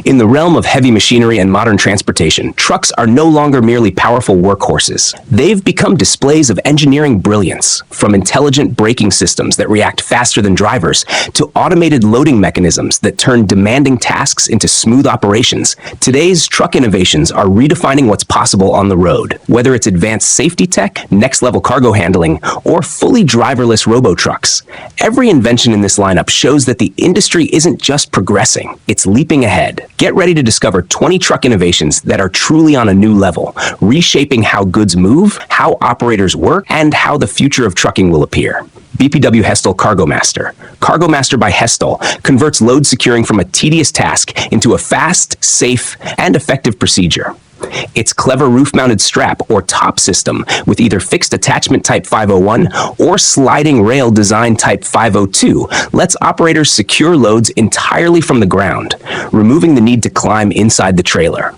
In the realm of heavy machinery and modern transportation, trucks are no longer merely powerful workhorses. They've become displays of engineering brilliance, from intelligent braking systems that react faster than drivers to automated loading mechanisms that turn demanding tasks into smooth operations. Today's truck innovations are redefining what's possible on the road. Whether it's advanced safety tech, next-level cargo handling, or fully driverless robo-trucks, every invention in this lineup shows that the industry isn't just progressing, it's leaping ahead. Get ready to discover 20 truck innovations that are truly on a new level, reshaping how goods move, how operators work, and how the future of trucking will appear. BPW Hestel Cargo Master. Cargo Master by Hestel converts load securing from a tedious task into a fast, safe, and effective procedure. Its clever roof-mounted strap or top system with either fixed attachment type 501 or sliding rail design type 502 lets operators secure loads entirely from the ground, removing the need to climb inside the trailer.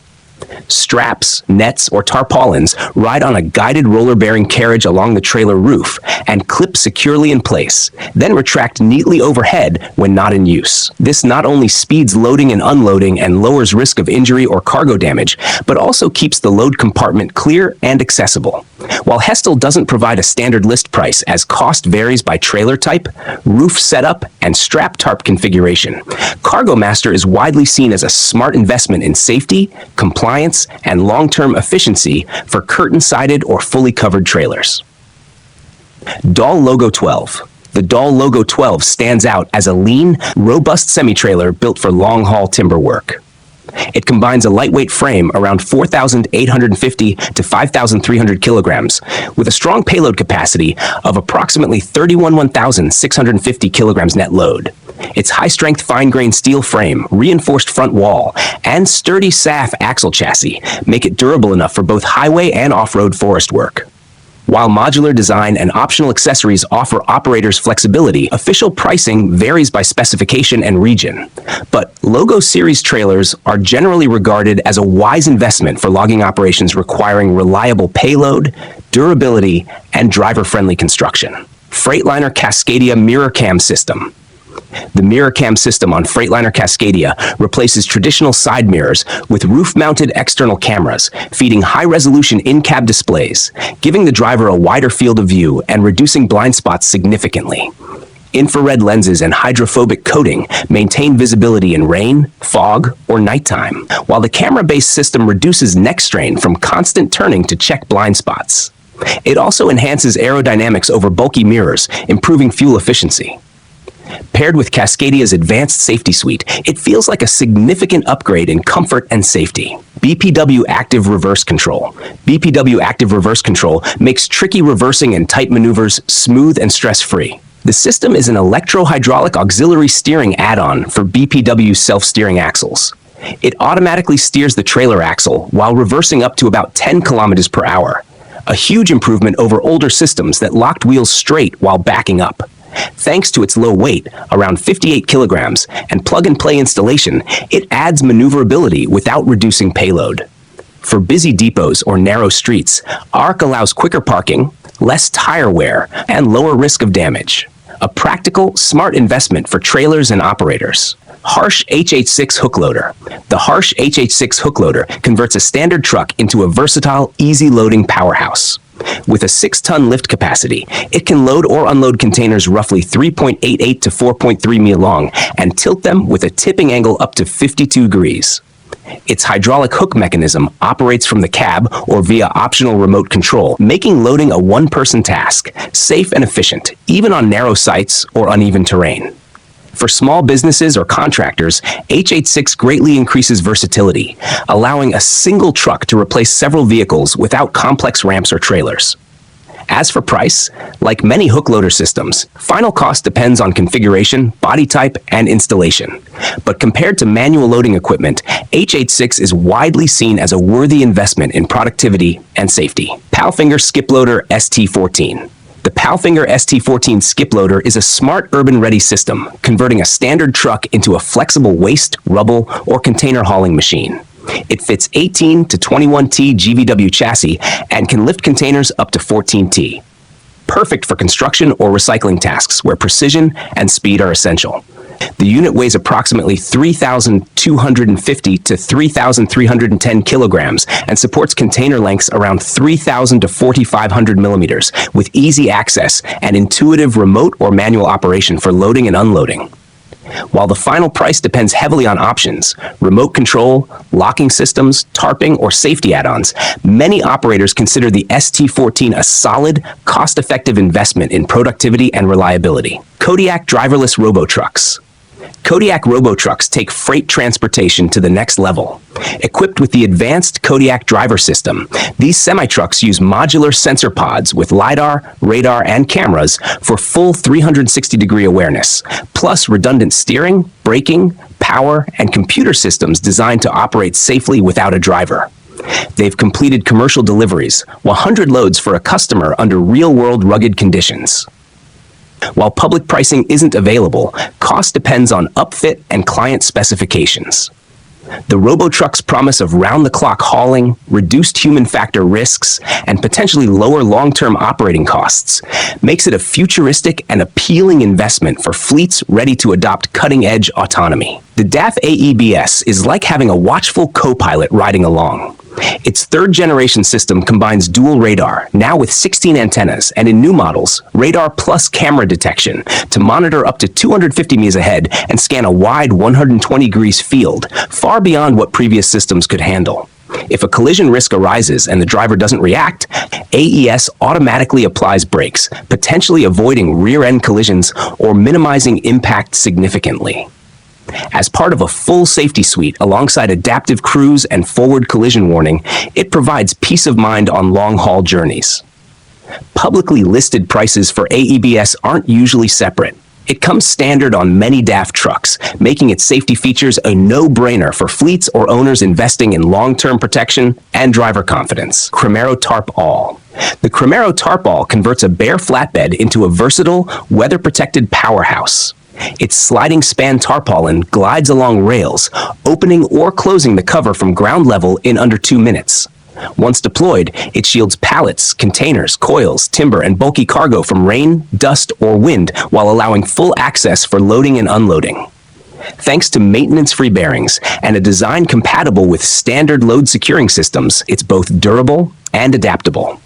Straps, nets, or tarpaulins ride on a guided roller-bearing carriage along the trailer roof and clip securely in place, then retract neatly overhead when not in use. This not only speeds loading and unloading and lowers risk of injury or cargo damage, but also keeps the load compartment clear and accessible. While Hestel doesn't provide a standard list price as cost varies by trailer type, roof setup, and strap tarp configuration, Cargo Master is widely seen as a smart investment in safety, compliance, and long-term efficiency for curtain-sided or fully covered trailers. Dahl Logo 12. The Dahl Logo 12 stands out as a lean, robust semi-trailer built for long-haul timber work. It combines a lightweight frame around 4,850 to 5,300 kilograms with a strong payload capacity of approximately 31,650 kilograms net load. Its high-strength fine-grain steel frame, reinforced front wall, and sturdy SAF axle chassis make it durable enough for both highway and off-road forest work. While modular design and optional accessories offer operators flexibility, official pricing varies by specification and region. But Logo Series trailers are generally regarded as a wise investment for logging operations requiring reliable payload, durability, and driver-friendly construction. Freightliner Cascadia Mirror Cam System. The mirror cam system on Freightliner Cascadia replaces traditional side mirrors with roof-mounted external cameras, feeding high-resolution in-cab displays, giving the driver a wider field of view and reducing blind spots significantly. Infrared lenses and hydrophobic coating maintain visibility in rain, fog, or nighttime, while the camera-based system reduces neck strain from constant turning to check blind spots. It also enhances aerodynamics over bulky mirrors, improving fuel efficiency. Paired with Cascadia's advanced safety suite, it feels like a significant upgrade in comfort and safety. BPW Active Reverse Control. BPW Active Reverse Control makes tricky reversing and tight maneuvers smooth and stress-free. The system is an electro-hydraulic auxiliary steering add-on for BPW self-steering axles. It automatically steers the trailer axle while reversing up to about 10 kilometers per hour, a huge improvement over older systems that locked wheels straight while backing up. Thanks to its low weight, around 58 kilograms, and plug-and-play installation, it adds maneuverability without reducing payload. For busy depots or narrow streets, ARC allows quicker parking, less tire wear, and lower risk of damage. A practical, smart investment for trailers and operators. Harsh HH6 hook loader. The Harsh HH6 hook loader converts a standard truck into a versatile, easy-loading powerhouse. With a 6-ton lift capacity, it can load or unload containers roughly 3.88 to 4.3 meters long and tilt them with a tipping angle up to 52 degrees. Its hydraulic hook mechanism operates from the cab or via optional remote control, making loading a one-person task, safe and efficient, even on narrow sites or uneven terrain. For small businesses or contractors, HH6 greatly increases versatility, allowing a single truck to replace several vehicles without complex ramps or trailers. As for price, like many hook loader systems, final cost depends on configuration, body type, and installation. But compared to manual loading equipment, HH6 is widely seen as a worthy investment in productivity and safety. Palfinger Skip Loader ST14. The Palfinger ST14 skip loader is a smart urban-ready system, converting a standard truck into a flexible waste, rubble, or container hauling machine. It fits 18 to 21T GVW chassis and can lift containers up to 14T. perfect for construction or recycling tasks where precision and speed are essential. The unit weighs approximately 3,250 to 3,310 kilograms and supports container lengths around 3,000 to 4,500 millimeters with easy access and intuitive remote or manual operation for loading and unloading. While the final price depends heavily on options, remote control, locking systems, tarping, or safety add-ons, many operators consider the ST14 a solid, cost-effective investment in productivity and reliability. Kodiak driverless robo-trucks. Kodiak robo-trucks take freight transportation to the next level. Equipped with the advanced Kodiak driver system, these semi-trucks use modular sensor pods with LiDAR, radar, and cameras for full 360-degree awareness, plus redundant steering, braking, power, and computer systems designed to operate safely without a driver. They've completed commercial deliveries, 100 loads for a customer under real-world rugged conditions. While public pricing isn't available, cost depends on upfit and client specifications. The robo-truck's promise of round-the-clock hauling, reduced human factor risks, and potentially lower long-term operating costs makes it a futuristic and appealing investment for fleets ready to adopt cutting-edge autonomy. The DAF AEBS is like having a watchful co-pilot riding along. Its third-generation system combines dual radar, now with 16 antennas, and in new models, radar plus camera detection to monitor up to 250 meters ahead and scan a wide 120 degrees field, far beyond what previous systems could handle. If a collision risk arises and the driver doesn't react, AES automatically applies brakes, potentially avoiding rear-end collisions or minimizing impact significantly. As part of a full safety suite alongside adaptive cruise and forward collision warning, it provides peace of mind on long-haul journeys. Publicly listed prices for AEBS aren't usually separate. It comes standard on many DAF trucks, making its safety features a no-brainer for fleets or owners investing in long-term protection and driver confidence. Cremero Tarp All. The Cremero Tarp All converts a bare flatbed into a versatile, weather-protected powerhouse. Its sliding span tarpaulin glides along rails, opening or closing the cover from ground level in under 2 minutes. Once deployed, it shields pallets, containers, coils, timber, and bulky cargo from rain, dust, or wind while allowing full access for loading and unloading. Thanks to maintenance-free bearings and a design compatible with standard load securing systems, it's both durable and adaptable.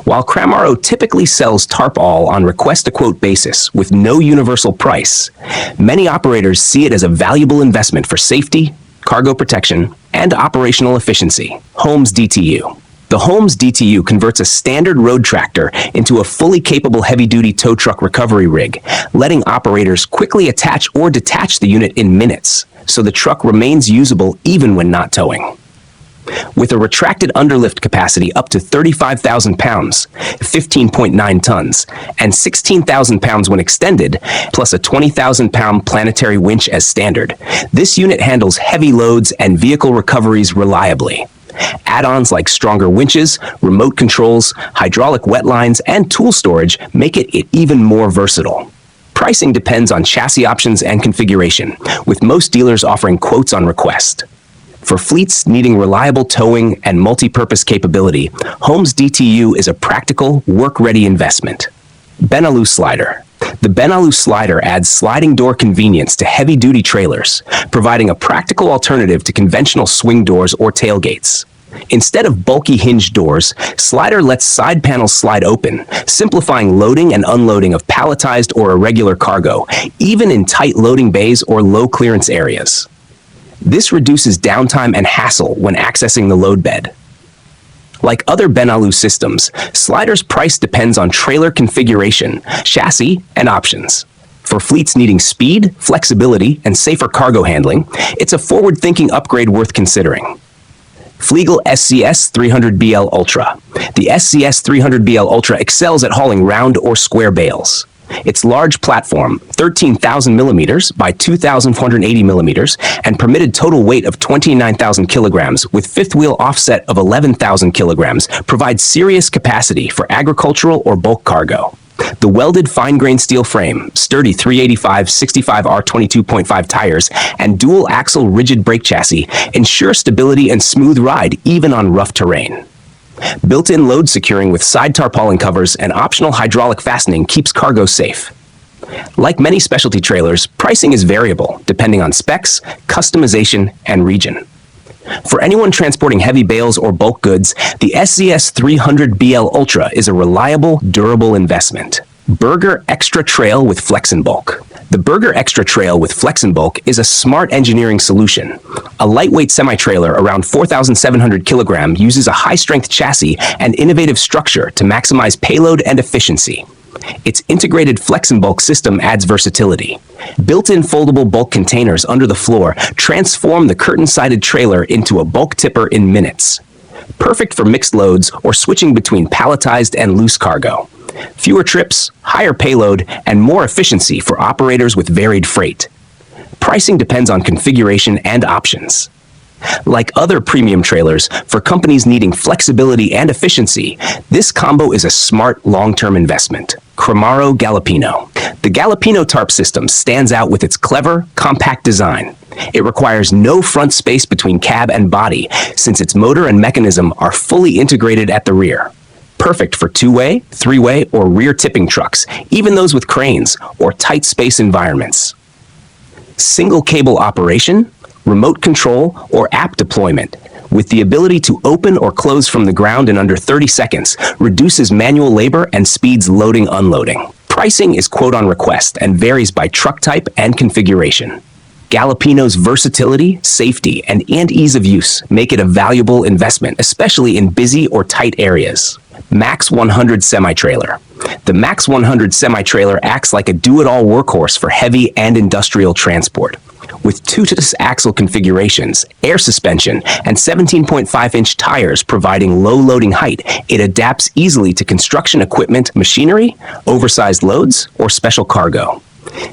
While Cremero typically sells Tarp All on request-a-quote basis with no universal price, many operators see it as a valuable investment for safety, cargo protection, and operational efficiency. Holmes DTU. The Holmes DTU converts a standard road tractor into a fully capable heavy-duty tow truck recovery rig, letting operators quickly attach or detach the unit in minutes, so the truck remains usable even when not towing. With a retracted underlift capacity up to 35,000 pounds, 15.9 tons, and 16,000 pounds when extended, plus a 20,000-pound planetary winch as standard, this unit handles heavy loads and vehicle recoveries reliably. Add-ons like stronger winches, remote controls, hydraulic wet lines, and tool storage make it even more versatile. Pricing depends on chassis options and configuration, with most dealers offering quotes on request. For fleets needing reliable towing and multi-purpose capability, Holmes DTU is a practical, work-ready investment. Benelux Slider. The Benelux Slider adds sliding door convenience to heavy-duty trailers, providing a practical alternative to conventional swing doors or tailgates. Instead of bulky hinged doors, Slider lets side panels slide open, simplifying loading and unloading of palletized or irregular cargo, even in tight loading bays or low-clearance areas. This reduces downtime and hassle when accessing the load bed. Like other Benelux systems, Slider's price depends on trailer configuration, chassis, and options. For fleets needing speed, flexibility, and safer cargo handling, it's a forward-thinking upgrade worth considering. Flegel SCS 300BL Ultra. The SCS 300BL Ultra excels at hauling round or square bales. Its large platform, 13,000 millimeters by 2,480 millimeters, and permitted total weight of 29,000 kilograms with fifth wheel offset of 11,000 kilograms provides serious capacity for agricultural or bulk cargo. The welded fine-grained steel frame, sturdy 385/65R 22.5 tires, and dual-axle rigid brake chassis ensure stability and smooth ride even on rough terrain. Built-in load securing with side tarpaulin covers and optional hydraulic fastening keeps cargo safe. Like many specialty trailers, pricing is variable depending on specs, customization, and region. For anyone transporting heavy bales or bulk goods, the SZS 300BL Ultra is a reliable, durable investment. Burger Extra Trail with Flex and Bulk. The Burger Extra Trail with Flex and Bulk is a smart engineering solution. A lightweight semi-trailer around 4,700 kilograms uses a high-strength chassis and innovative structure to maximize payload and efficiency. Its integrated Flex and Bulk system adds versatility. Built-in foldable bulk containers under the floor transform the curtain-sided trailer into a bulk tipper in minutes. Perfect for mixed loads or switching between palletized and loose cargo. Fewer trips, higher payload, and more efficiency for operators with varied freight. Pricing depends on configuration and options. Like other premium trailers, for companies needing flexibility and efficiency, this combo is a smart long-term investment. Cremaro Galopino. The Galopino tarp system stands out with its clever, compact design. It requires no front space between cab and body, since its motor and mechanism are fully integrated at the rear. Perfect for two-way, three-way, or rear tipping trucks, even those with cranes or tight space environments. Single cable operation, remote control, or app deployment, with the ability to open or close from the ground in under 30 seconds, reduces manual labor and speeds loading unloading. Pricing is quote on request and varies by truck type and configuration. Galopino's versatility, safety, and ease of use make it a valuable investment, especially in busy or tight areas. Max 100 Semi-Trailer. The Max 100 Semi-Trailer acts like a do-it-all workhorse for heavy and industrial transport. With two-to axle configurations, air suspension, and 17.5-inch tires providing low loading height, it adapts easily to construction equipment, machinery, oversized loads, or special cargo.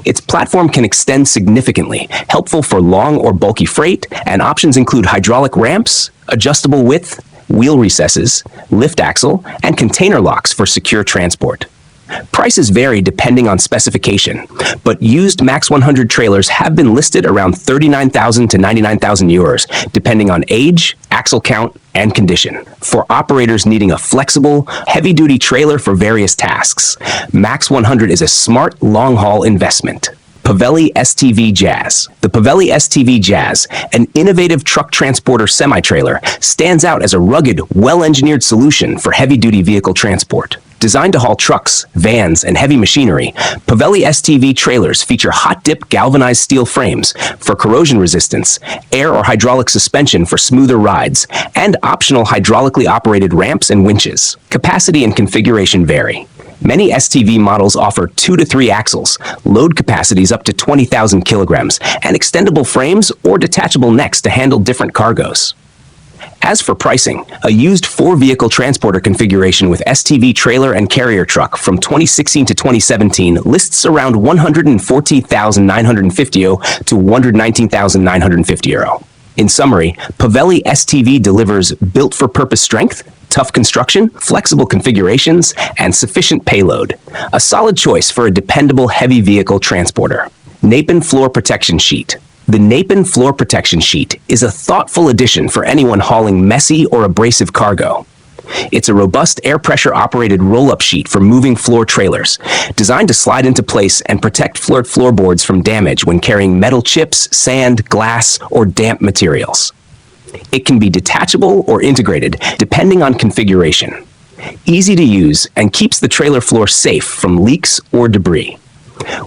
Its platform can extend significantly, helpful for long or bulky freight, and options include hydraulic ramps, adjustable width, wheel recesses, lift axle, and container locks for secure transport. Prices vary depending on specification, but used Max 100 trailers have been listed around 39,000 to 99,000 euros, depending on age, axle count, and condition. For operators needing a flexible, heavy-duty trailer for various tasks, Max 100 is a smart, long-haul investment. Pavelli STV Jazz. The Pavelli STV Jazz, an innovative truck transporter semi-trailer, stands out as a rugged, well-engineered solution for heavy-duty vehicle transport. Designed to haul trucks, vans, and heavy machinery, Pavelli STV trailers feature hot-dip galvanized steel frames for corrosion resistance, air or hydraulic suspension for smoother rides, and optional hydraulically operated ramps and winches. Capacity and configuration vary. Many STV models offer 2 to 3 axles, load capacities up to 20,000 kilograms, and extendable frames or detachable necks to handle different cargoes. As for pricing, a used 4-vehicle transporter configuration with STV trailer and carrier truck from 2016 to 2017 lists around €114,950 to €119,950. In summary, Pavelli STV delivers built-for-purpose strength, tough construction, flexible configurations, and sufficient payload. A solid choice for a dependable heavy vehicle transporter. Napen Floor Protection Sheet. The Napen Floor Protection Sheet is a thoughtful addition for anyone hauling messy or abrasive cargo. It's a robust air pressure operated roll-up sheet for moving floor trailers, designed to slide into place and protect floorboards from damage when carrying metal chips, sand, glass, or damp materials. It can be detachable or integrated, depending on configuration. Easy to use and keeps the trailer floor safe from leaks or debris.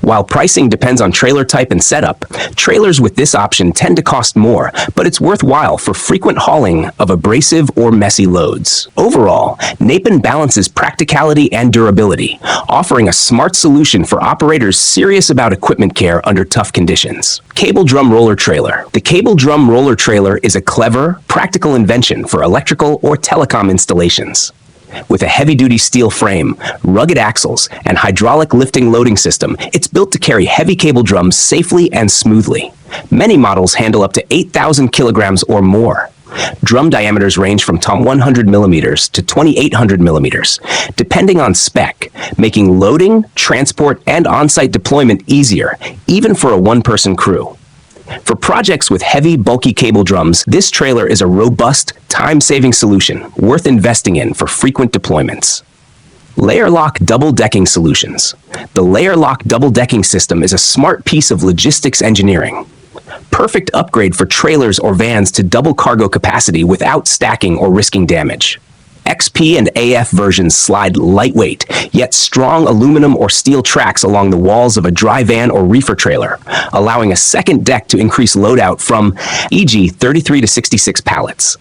While pricing depends on trailer type and setup, trailers with this option tend to cost more, but it's worthwhile for frequent hauling of abrasive or messy loads. Overall, Napen balances practicality and durability, offering a smart solution for operators serious about equipment care under tough conditions. Cable Drum Roller Trailer. The Cable Drum Roller Trailer is a clever, practical invention for electrical or telecom installations. With a heavy-duty steel frame, rugged axles, and hydraulic lifting loading system, it's built to carry heavy cable drums safely and smoothly. Many models handle up to 8,000 kilograms or more. Drum diameters range from 100 millimeters to 2,800 millimeters, depending on spec, making loading, transport, and on-site deployment easier, even for a one-person crew. For projects with heavy, bulky cable drums, this trailer is a robust, time-saving solution worth investing in for frequent deployments. Layer Lock Double Decking Solutions. The Layer Lock Double Decking System is a smart piece of logistics engineering. Perfect upgrade for trailers or vans to double cargo capacity without stacking or risking damage. XP and AF versions slide lightweight, yet strong aluminum or steel tracks along the walls of a dry van or reefer trailer, allowing a second deck to increase loadout from, e.g., 33 to 66 pallets.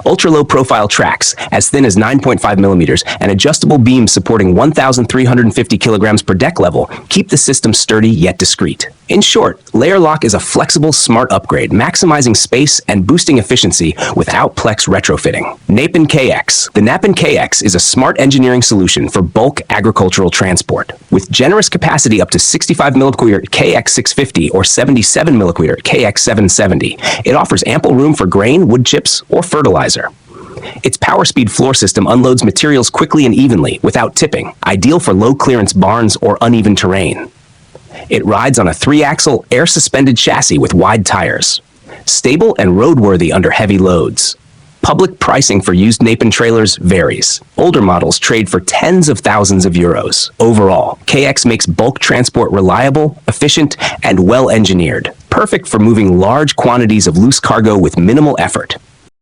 Ultra-low profile tracks, as thin as 9.5 millimeters, and adjustable beams supporting 1,350 kilograms per deck level keep the system sturdy yet discreet. In short, Layer Lock is a flexible, smart upgrade, maximizing space and boosting efficiency without Plex retrofitting. Napin KX. The Napin KX is a smart engineering solution for bulk agricultural transport. With generous capacity up to 65 millicurie KX650 or 77 millicurie KX770, it offers ample room for grain, wood chips, or fertilizer. Its power speed floor system unloads materials quickly and evenly without tipping, ideal for low-clearance barns or uneven terrain. It rides on a 3-axle, air-suspended chassis with wide tires. Stable and roadworthy under heavy loads. Public pricing for used Napin trailers varies. Older models trade for tens of thousands of euros. Overall, KX makes bulk transport reliable, efficient, and well-engineered, perfect for moving large quantities of loose cargo with minimal effort.